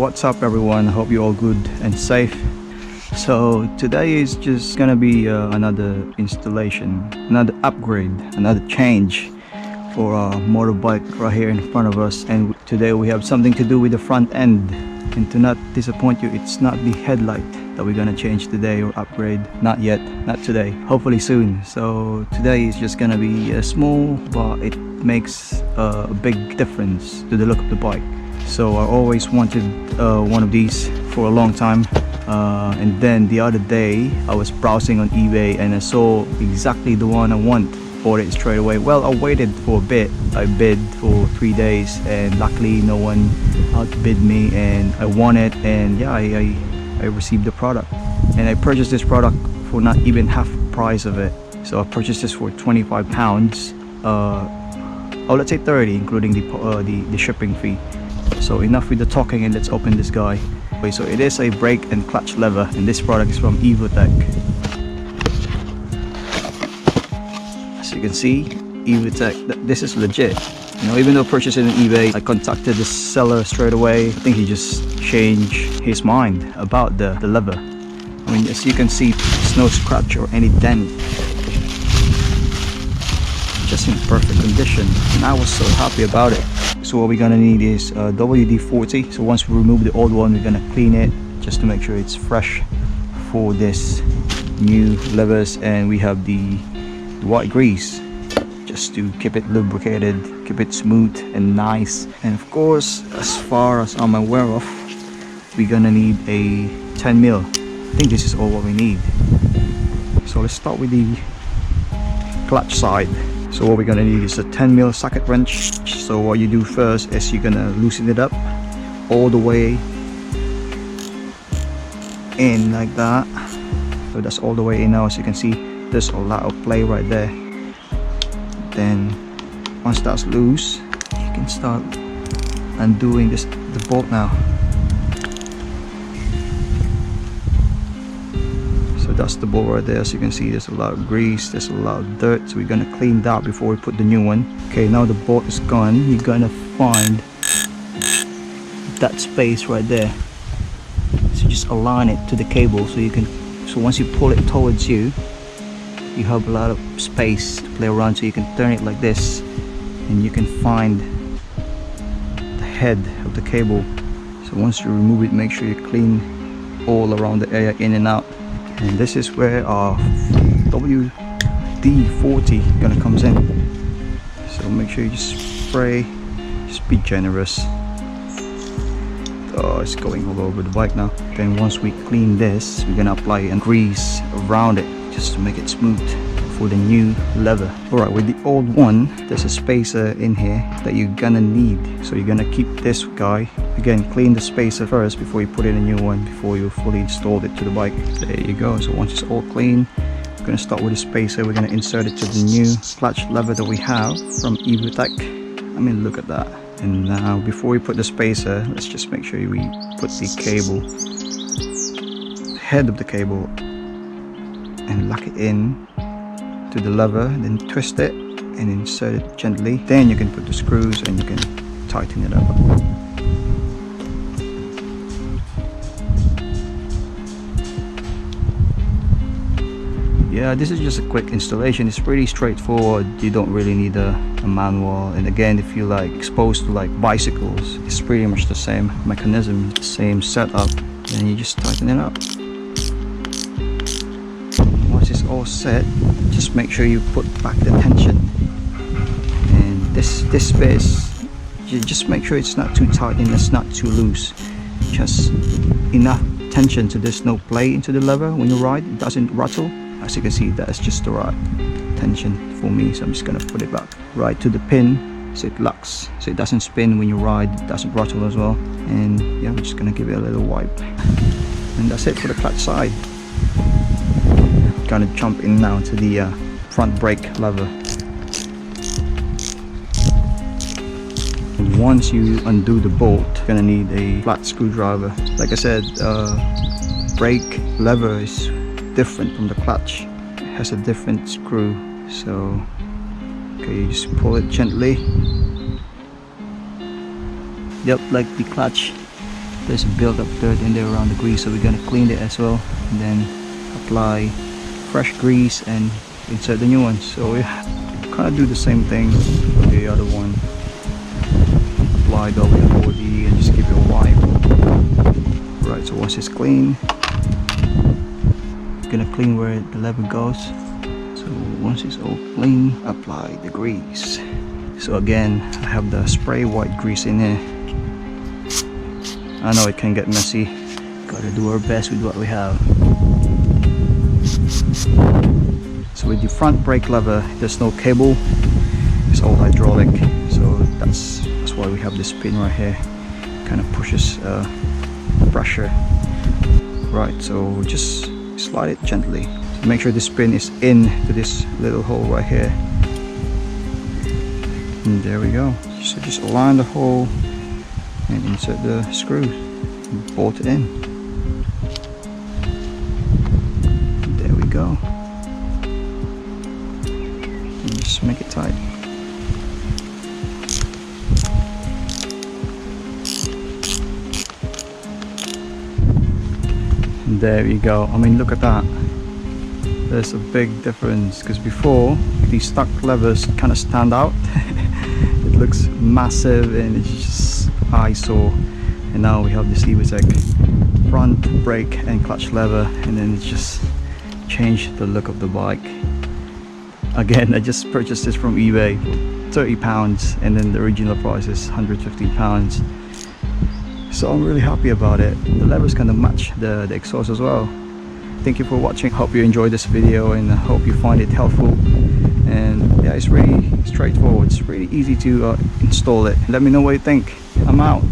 What's up everyone, hope you're all good and safe. So today is just gonna be another installation, another upgrade, another change for our motorbike right here in front of us. And today we have something to do with the front end. And to not disappoint you, it's not the headlight that we're gonna change today or upgrade. Not yet, not today, hopefully soon. So today is just gonna be small, but it makes a big difference to the look of the bike. So I always wanted one of these for a long time, and then the other day I was browsing on eBay and I saw exactly the one I want. Bought it straight away. Well, I waited for a bit. I bid for 3 days and luckily no one outbid me and I won it, and yeah, I received the product. And I purchased this product for not even half the price of it. So I purchased this for £25. Oh, let's say 30, including the shipping fee. So enough with the talking and let's open this guy. Okay, so it is a brake and clutch lever, and this product is from Evotech. As you can see, Evotech, this is legit. You know, even though purchasing on eBay, I contacted the seller straight away. I think he just changed his mind about the lever. I mean, as you can see, there's no scratch or any dent. Just in perfect condition, and I was so happy about it. So what we're gonna need is WD-40. So once we remove the old one, we're gonna clean it just to make sure it's fresh for this new levers. And we have the white grease just to keep it lubricated, keep it smooth and nice. And of course, as far as I'm aware of, we're gonna need a 10 mil. I think this is all what we need. So let's start with the clutch side. So what we're gonna need is a 10 mil socket wrench. So what you do first is you're gonna loosen it up all the way in like that. So that's all the way in now. As you can see, there's a lot of play right there. Then once that's loose, you can start undoing the bolt now. So that's the bolt right there. As you can see, there's a lot of grease, there's a lot of dirt, so we're gonna clean that before we put the new one. Okay, now the bolt is gone. You're gonna find that space right there, so just align it to the cable so you can, so once you pull it towards you, you have a lot of space to play around. So you can turn it like this and you can find the head of the cable. So once you remove it, make sure you clean all around the area, in and out. And this is where our WD-40 gonna comes in. So make sure you just spray, just be generous. Oh, it's going all over the bike now. Then once we clean this, we're gonna apply grease around it just to make it smooth for the new lever. Alright, with the old one, there's a spacer in here that you're gonna need. So you're gonna keep this guy. Again, clean the spacer first before you put in a new one, before you fully installed it to the bike. There you go. So once it's all clean, we're gonna start with the spacer. We're gonna insert it to the new clutch lever that we have from Evotech. I mean, look at that. And now before we put the spacer, let's just make sure we put the cable, the head of the cable, and lock it in to the lever, then twist it and insert it gently. Then you can put the screws and you can tighten it up. Yeah, this is just a quick installation. It's pretty straightforward. You don't really need a manual. And again, if you're like exposed to like bicycles, it's pretty much the same mechanism, same setup. Then you just tighten it up. Once it's all set, just make sure you put back the tension. And this space, you just make sure it's not too tight and it's not too loose. Just enough tension so there's no play into the lever when you ride. It doesn't rattle. As you can see, that's just the right tension for me. So I'm just gonna put it back right to the pin so it locks, so it doesn't spin when you ride, it doesn't rattle as well. And yeah, I'm just gonna give it a little wipe. And that's it for the clutch side. Gonna jump in now to the front brake lever. And once you undo the bolt, you're gonna need a flat screwdriver. Like I said, brake lever is different from the clutch. It has a different screw. So okay, you just pull it gently. Yep, like the clutch. there's a build-up dirt in there around the grease, so we're gonna clean it as well, and then apply fresh grease and insert the new one. So we kind of do the same thing for the other one. Apply WD-40 and just give it a wipe. Right, so once it's clean, it's gonna clean where the lever goes. So once it's all clean, apply the grease. So again, I have the spray white grease in here. I know it can get messy, gotta do our best with what we have. So with the front brake lever, there's no cable, it's all hydraulic, so that's why we have this pin right here. Kind of pushes pressure. Right, so just slide it gently. So make sure this pin is in to this little hole right here. And there we go. So just align the hole and insert the screw and bolt it in. There we go. And just make it tight. And there you go. I mean, look at that. There's a big difference, because before these stock levers kind of stand out. It looks massive and it's just eyesore, and now we have this Evotech front brake and clutch lever, and then it's just changed the look of the bike. Again, I just purchased this from eBay for £30, and then the original price is £150. So I'm really happy about it. The levers kind of match the exhaust as well. Thank you for watching. Hope you enjoyed this video, and I hope you find it helpful. And yeah, it's really straightforward. It's really easy to install it. Let me know what you think. I'm out.